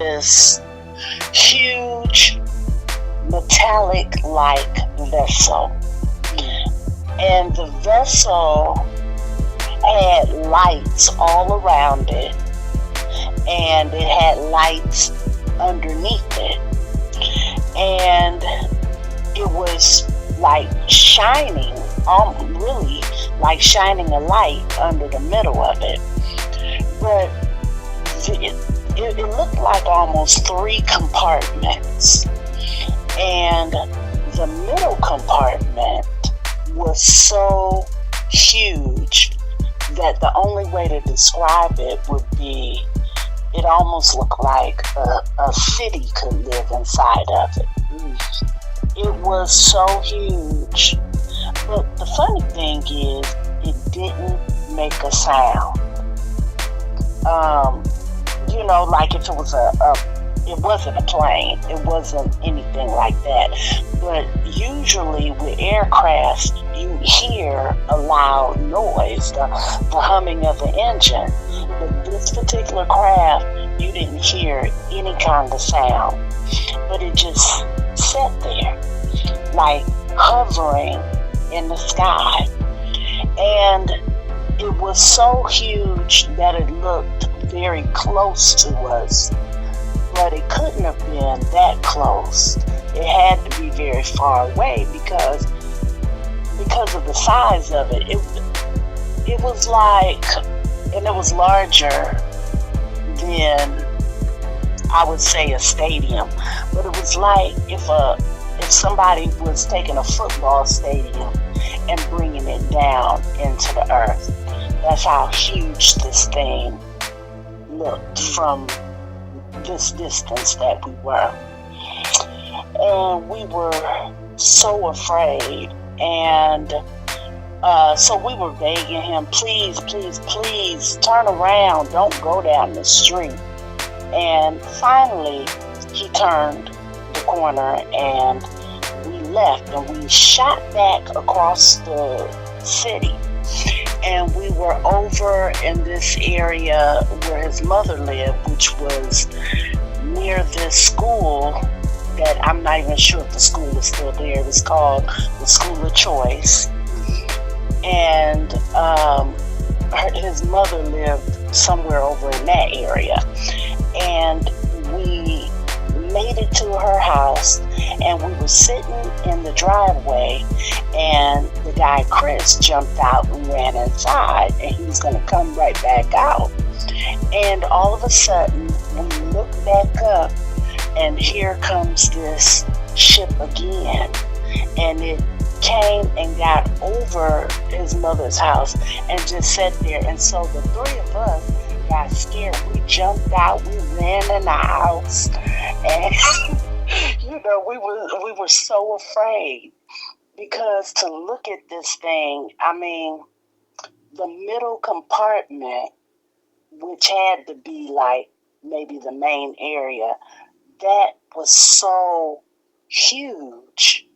this huge metallic-like vessel. And the vessel had lights all around it, and it had lights underneath it. And it was like shining, really like shining a light under the middle of it. But it looked like almost 3 compartments. And the middle compartment was so huge that the only way to describe it would be, it almost looked like a city could live inside of it. It was so huge. But the funny thing is, it didn't make a sound. Like if it was it wasn't a plane. It wasn't anything like that. But usually with aircraft, you hear a loud noise, the humming of the engine. But this particular craft, you didn't hear any kind of sound. But it just sat there, like hovering in the sky. And it was so huge that it looked very close to us. But it couldn't have been that close. It had to be very far away because of the size of it. It was like, and it was larger than, I would say, a stadium. But it was like if somebody was taking a football stadium and bringing it down into the earth. That's how huge this thing looked from this distance that we were. And we were so afraid. And so we were begging him, please, please, please turn around. Don't go down the street. And finally, he turned the corner and we left, and we shot back across the city. And we were over in this area where his mother lived, which was near this school that I'm not even sure if the school is still there. It was called the School of Choice. And his mother lived somewhere over in that area. And we made it to her house, and we were sitting in the driveway, and the guy Chris jumped out and ran inside, and he was going to come right back out. And all of a sudden, we look back up, and here comes this ship again. And it came and got over his mother's house and just sat there. And so the 3 of us got scared. We jumped out, we ran in the house, and we were so afraid, because to look at this thing, I mean, the middle compartment, which had to be like maybe the main area, that was so huge